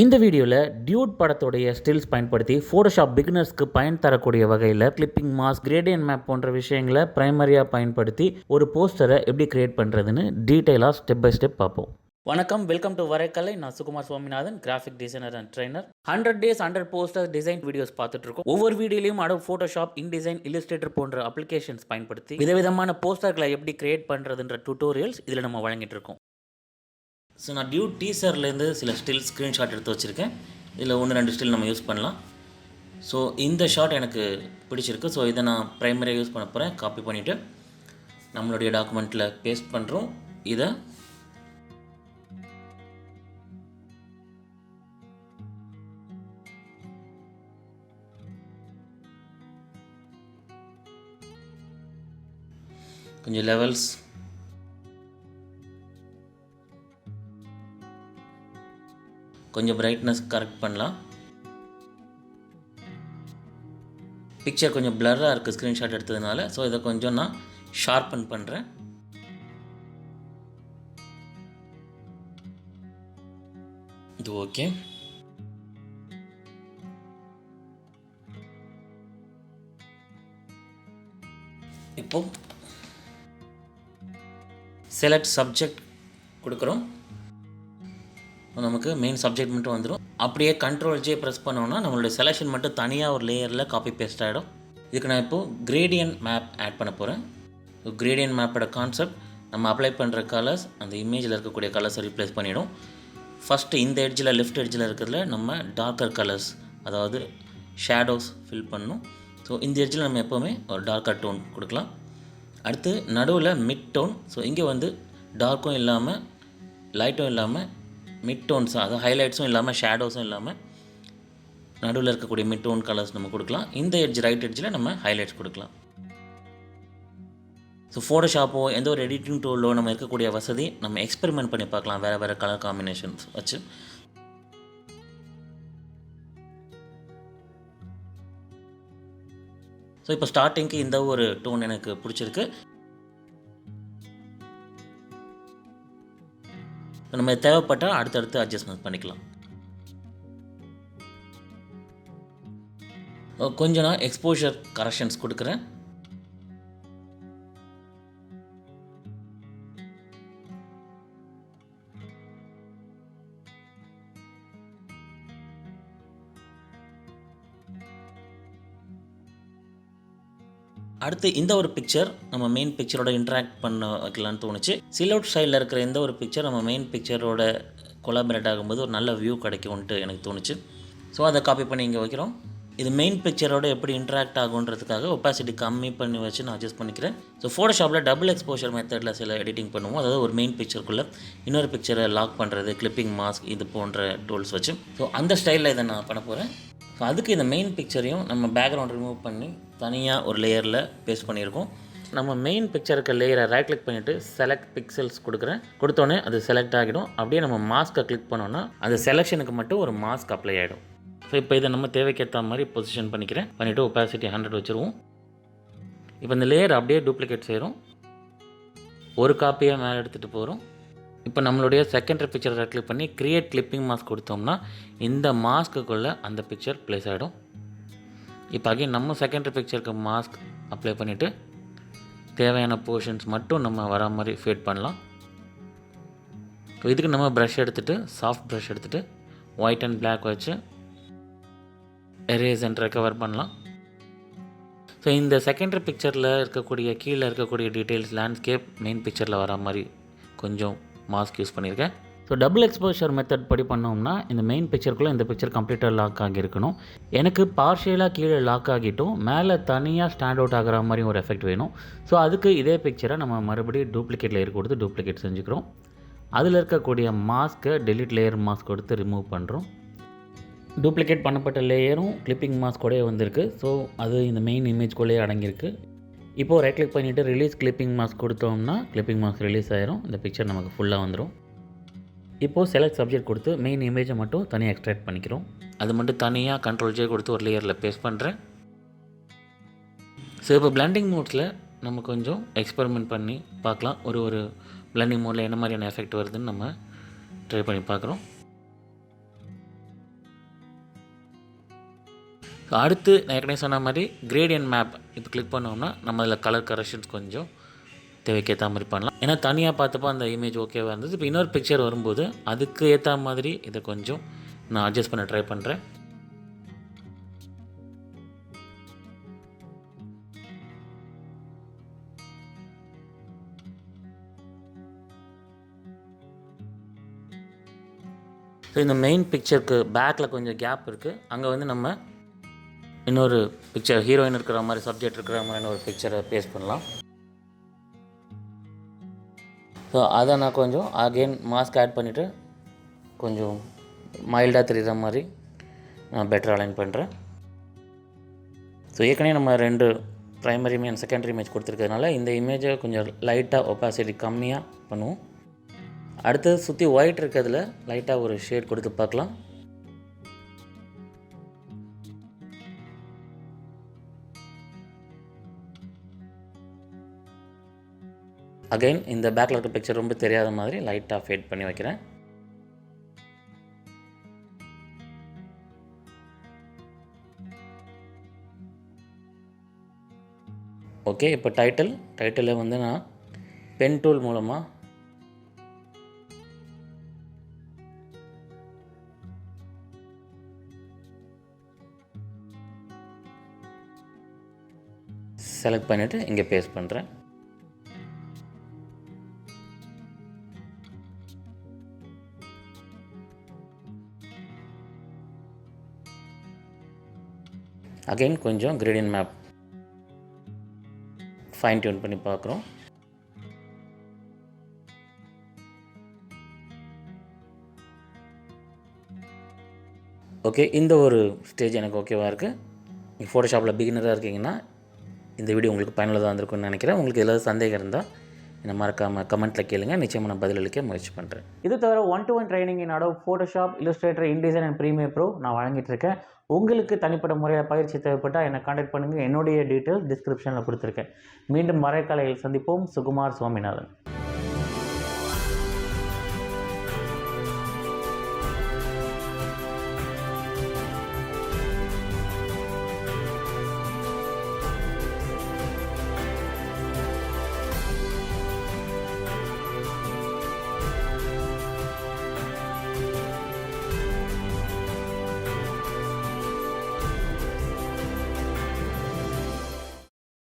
இந்த வீடியோவில் டியூட் படத்துடைய ஸ்டில்ஸ் பயன்படுத்தி ஃபோட்டோஷாப் பிகினர்ஸ்க்கு பயன் தரக்கூடிய வகையில் கிளிப்பிங் மாஸ்க், கிரேடியன்ட் மேப் போன்ற விஷயங்களை பிரைமரியாக பயன்படுத்தி ஒரு போஸ்டரை எப்படி கிரியேட் பண்ணுறதுன்னு டீட்டெயிலாக ஸ்டெப் பை ஸ்டெப் பார்ப்போம். வணக்கம், வெல்கம் டு வரைக்கலை. நான் Sukumar Swaminathan, graphic designer and trainer. 100 days 100 poster design videos பார்த்துட்டு இருக்கோம். ஒவ்வொரு வீடியோலையும் அடோப் ஃபோட்டோஷாப், இன்டிசைன், இல்லஸ்ட்ரேட்டர் போன்ற அப்ளிகேஷன்ஸ் பயன்படுத்தி விதவிதமான போஸ்டர்களை எப்படி கிரியேட் பண்ணுறதுன்ற டியூட்டோரியல்ஸ் இதில் நம்ம வழங்கிட்டு இருக்கோம். ஸோ நான் டியூட் டீசர்லேருந்து சில ஸ்டில் ஸ்க்ரீன்ஷாட் எடுத்து வச்சுருக்கேன். இதில் 1-2 ஸ்டில் நம்ம யூஸ் பண்ணலாம். ஸோ இந்த ஷாட் எனக்கு பிடிச்சிருக்கு. ஸோ இதை நான் ப்ரைமரியாக யூஸ் பண்ண போகிறேன். காப்பி பண்ணிவிட்டு நம்மளுடைய டாக்குமெண்ட்டில் பேஸ்ட் பண்ணுறோம். இதை கொஞ்சம் லெவல்ஸ், கொஞ்சம் பிரைட்னஸ் கரெக்ட் பண்ணலாம். பிக்சர் கொஞ்சம் பிளர்ராக இருக்குது ஸ்க்ரீன்ஷாட் எடுத்ததுனால. ஸோ இதை கொஞ்சம் நான் ஷார்பன் பண்ணுறேன். இது ஓகே. இப்போ செலக்ட் சப்ஜெக்ட் கொடுக்குறோம். நமக்கு மெயின் சப்ஜெக்ட் மட்டும் வந்துடும். அப்படியே Ctrl+J ப்ரெஸ் பண்ணோன்னா நம்மளுடைய செலெக்ஷன் மட்டும் தனியாக ஒரு லேயரில் காப்பி பேஸ்ட் ஆகிடும். இதுக்கு நான் இப்போது கிரேடியன்ட் மேப் ஆட் பண்ண போகிறேன். கிரேடியன்ட் மேப்போட கான்செப்ட், நம்ம அப்ளை பண்ணுற கலர்ஸ் அந்த இமேஜில் இருக்கக்கூடிய கலர்ஸை ரீப்ளேஸ் பண்ணிவிடும். ஃபஸ்ட்டு இந்த எட்ஜில், லெஃப்ட் எட்ஜில் இருக்கிறதுல நம்ம டார்க்கர் கலர்ஸ், அதாவது ஷேடோஸ் ஃபில் பண்ணணும். ஸோ இந்த எட்ஜில் நம்ம எப்போவுமே ஒரு டார்க்கர் டோன் கொடுக்கலாம். அடுத்து நடுவில் மிட் டோன். ஸோ இங்கே வந்து டார்க்கும் இல்லாமல் லைட்டும் இல்லாமல் மிட் டோன்ஸ், அதாவது ஹைலைட்ஸும் இல்லாமல் ஷேடோஸும் இல்லாமல் நடுவில் இருக்கக்கூடிய மிட் டோன் கலர்ஸ் நம்ம கொடுக்கலாம். இந்த எட்ஜ், ரைட் எட்ஜில் நம்ம ஹைலைட்ஸ் கொடுக்கலாம். ஸோ ஃபோட்டோஷாப்போ எந்த ஒரு எடிட்டிங் டூலோ நம்ம இருக்கக்கூடிய வசதி நம்ம எக்ஸ்பெரிமெண்ட் பண்ணி பார்க்கலாம் வேறு வேறு கலர் காம்பினேஷன்ஸ் வச்சு. ஸோ இப்போ ஸ்டார்டிங்க்கு இந்த ஒரு டோன் எனக்கு பிடிச்சிருக்கு. நம்ம தேவைப்பட்டால் அடுத்தடுத்து அட்ஜஸ்ட்மெண்ட் பண்ணிக்கலாம். கொஞ்சம் நான் எக்ஸ்போஷர் கரெக்ஷன்ஸ் கொடுக்குறேன். அடுத்து இந்த ஒரு பிக்சர் நம்ம மெயின் பிக்சரோட இன்ட்ராக்ட் பண்ண வைக்கலான்னு தோணுச்சு. சிலவுட் ஸ்டைலில் இருக்கிற இந்த ஒரு பிக்சர் நம்ம மெயின் பிக்சரோட கொலாபரேட் ஆகும்போது ஒரு நல்ல வியூ கிடைக்கும்ன்ட்டு எனக்கு தோணுச்சு. ஸோ அதை காப்பி பண்ணி இங்கே வைக்கிறோம். இது மெயின் பிக்சரோட எப்படி இன்ட்ராக்ட் ஆகுன்றதுக்காக ஒப்பாசிட்டி கம்மி பண்ணி வச்சு நான் அட்ஜஸ்ட் பண்ணிக்கிறேன். ஸோ ஃபோட்டோஷாப்பில் டபுள் எக்ஸ்போஷர் மெத்தடில் சில எடிட்டிங் பண்ணுவோம். அதாவது ஒரு மெயின் பிக்சருக்குள்ளே இன்னொரு பிக்சரை லாக் பண்ணுறது, கிளிப்பிங் மாஸ்க், இது போன்ற டூல்ஸ் வச்சு. ஸோ அந்த ஸ்டைலில் இதை நான் பண்ண போகிறேன். ஸோ அதுக்கு இந்த மெயின் பிக்சரையும் நம்ம பேக்ரவுண்ட் ரிமூவ் பண்ணி தனியாக ஒரு லேயரில் பேஸ்ட் பண்ணியிருக்கோம். நம்ம மெயின் பிக்சருக்கு லேயரை ரைட் கிளிக் பண்ணிவிட்டு செலக்ட் பிக்சல்ஸ் கொடுக்குறேன். கொடுத்தோன்னே அது செலக்ட் ஆகிடும். அப்படியே நம்ம மாஸ்க்கை கிளிக் பண்ணோன்னா அந்த செலெக்ஷனுக்கு மட்டும் ஒரு மாஸ்க் அப்ளை ஆகிடும். ஸோ இப்போ இதை நம்ம தேவைக்கேற்ற மாதிரி பொசிஷன் பண்ணிவிட்டு ஒப்பாசிட்டி 100 வச்சுருவோம். இப்போ இந்த லேயர் அப்படியே டூப்ளிகேட் செய்கிறோம். ஒரு காப்பியாக மேலே எடுத்துகிட்டு போகிறோம். இப்போ நம்மளுடைய செகண்டரி பிக்சரை ரைட் கிளிக் பண்ணி கிரியேட் கிளிப்பிங் மாஸ்க் கொடுத்தோம்னா இந்த மாஸ்க்குள்ளே அந்த பிக்சர் ப்ளேஸ் ஆகிடும். இப்போ அகைன் நம்ம செகண்டரி பிக்சருக்கு மாஸ்க் அப்ளை பண்ணிவிட்டு தேவையான போர்ஷன்ஸ் மட்டும் நம்ம வர மாதிரி ஃபேட் பண்ணலாம். ஸோ இதுக்கு நம்ம ப்ரஷ் எடுத்துகிட்டு, சாஃப்ட் ப்ரஷ் எடுத்துகிட்டு ஒயிட் அண்ட் பிளாக் வச்சு எரேஸ் அண்ட் ரெக்கவர் பண்ணலாம். ஸோ இந்த செகண்டரி பிக்சரில் இருக்கக்கூடிய கீழே இருக்கக்கூடிய டீட்டெயில்ஸ், லேண்ட்ஸ்கேப் மெயின் பிக்சரில் வர மாதிரி கொஞ்சம் மாஸ்க் யூஸ் பண்ணியிருக்கேன். ஸோ டபுள் எக்ஸ்போஷர் மெத்தட் படி பண்ணோம்னா இந்த மெயின் பிக்சருக்குள்ளே இந்த பிக்சர் கம்ப்ளீட்டாக லாக் ஆகியிருக்கணும். எனக்கு பார்ஷியலாக கீழே லாக் ஆகிட்டும் மேலே தனியாக ஸ்டாண்ட் அவுட் ஆகிற மாதிரி ஒரு எஃபெக்ட் வேணும். ஸோ அதுக்கு இதே பிக்சரை நம்ம மறுபடியும் டூப்ளிகேட் லேயர் கொடுத்து டூப்ளிகேட் செஞ்சுக்கிறோம். அதில் இருக்கக்கூடிய மாஸ்க்கை டெலிட் லேயர் மாஸ்க் கொடுத்து ரிமூவ் பண்ணுறோம். டூப்ளிகேட் பண்ணப்பட்ட லேயரும் கிளிப்பிங் மாஸ்கோடே வந்திருக்கு. ஸோ அது இந்த மெயின் இமேஜ்குள்ளேயே அடங்கியிருக்கு. இப்போது ரைட் கிளிக் பண்ணிவிட்டு ரிலீஸ் கிளிப்பிங் மாஸ்க் கொடுத்தோம்னா கிளிப்பிங் மாஸ்க் ரிலீஸ் ஆயிரும். இந்த பிக்சர் நமக்கு ஃபுல்லாக வந்துடும். இப்போது செலக்ட் சப்ஜெக்ட் கொடுத்து மெயின் இமேஜை மட்டும் தனியாக எக்ஸ்ட்ராக்ட் பண்ணிக்கிறோம். அது மட்டும் தனியாக Ctrl+J கொடுத்து ஒரு லேயரில் பேஸ்ட் பண்ணுறேன். ஸோ இப்போ பிளண்டிங் மோட்ஸில் நம்ம கொஞ்சம் எக்ஸ்பெரிமெண்ட் பண்ணி பார்க்கலாம். ஒரு பிளண்டிங் மோடில் என்ன மாதிரியான எஃபெக்ட் வருதுன்னு நம்ம ட்ரை பண்ணி பார்க்குறோம். அடுத்து நான் ஏற்கனவே சொன்ன மாதிரி கிரேடியன்ட் மேப் இப்போ கிளிக் பண்ணோம்னா நம்ம அதில் கலர் கரெக்ஷன்ஸ் கொஞ்சம் தேவைக்கேற்ற மாதிரி பண்ணலாம். ஏன்னா தனியாக பார்த்தப்போ அந்த இமேஜ் ஓகேவாக இருந்தது. இப்போ இன்னொரு பிக்சர் வரும்போது அதுக்கு ஏற்ற மாதிரி இதை கொஞ்சம் நான் அட்ஜஸ்ட் பண்ண ட்ரை பண்ணுறேன். ஸோ இந்த மெயின் பிக்சருக்கு பேக்கில் கொஞ்சம் கேப் இருக்குது. அங்கே வந்து நம்ம இன்னொரு பிக்சர் ஹீரோயின் இருக்கிற மாதிரி சப்ஜெக்ட் இருக்கிற மாதிரி ஒரு பிக்சரை பேஸ்ட் பண்ணலாம். ஸோ அதை நான் கொஞ்சம் அகெயின் மாஸ்க் ஆட் பண்ணிவிட்டு கொஞ்சம் மைல்டாக தெரிகிற மாதிரி நான் பெட்டர் அலைன் பண்ணுறேன். ஸோ ஏற்கனவே நம்ம 2 ப்ரைமரி அண்ட் செகண்டரி இமேஜ் கொடுத்துருக்கிறதுனால இந்த இமேஜை கொஞ்சம் லைட்டாக ஒப்பாசிட்டி கம்மியாக பண்ணுவோம். அடுத்தது சுற்றி ஒயிட் இருக்கிறதுல லைட்டாக ஒரு ஷேட் கொடுத்து பார்க்கலாம். அகைன் இந்த பேக்கில் இருக்க பிக்சர் ரொம்ப தெரியாத மாதிரி லைட்டாக ஃபேட் பண்ணி வைக்கிறேன். ஓகே, இப்போ டைட்டிலில் வந்து நான் பென் டூல் மூலமாக செலக்ட் பண்ணிவிட்டு இங்கே பேஸ்ட் பண்ணுறேன். அகைன் கொஞ்சம் கிரேடியன்ட் மேப் ஃபைன் டியூன் பண்ணி பார்க்குறோம். ஓகே, இந்த ஒரு ஸ்டேஜ் எனக்கு ஓகேவாக இருக்குது. நீங்கள் ஃபோட்டோஷாப்பில் பிகினராக இருக்கீங்கன்னா இந்த வீடியோ உங்களுக்கு பயனுள்ளதாக இருந்திருக்கும்னு நினைக்கிறேன். உங்களுக்கு ஏதாவது சந்தேகம் இருந்தால் என்னை மறக்காமல் கமெண்ட்டில் கேளுங்க. நிச்சயமாக நான் பதிலளிக்க முயற்சி பண்ணுறேன். இது தவிர 1-to-1 training in Adobe Photoshop, Illustrator, InDesign and Premiere Pro நான் வழங்கிட்டு இருக்கேன். உங்களுக்கு தனிப்பட்ட முறையில் பயிற்சி தேவைப்பட்டால் என்னை கான்டாக்ட் பண்ணுங்கள். என்னுடைய டீட்டெயில்ஸ் டிஸ்கிரிப்ஷனில் கொடுத்துருக்கேன். மீண்டும் மறைக்கலையில் சந்திப்போம். சுகுமார் சுவாமிநாதன்.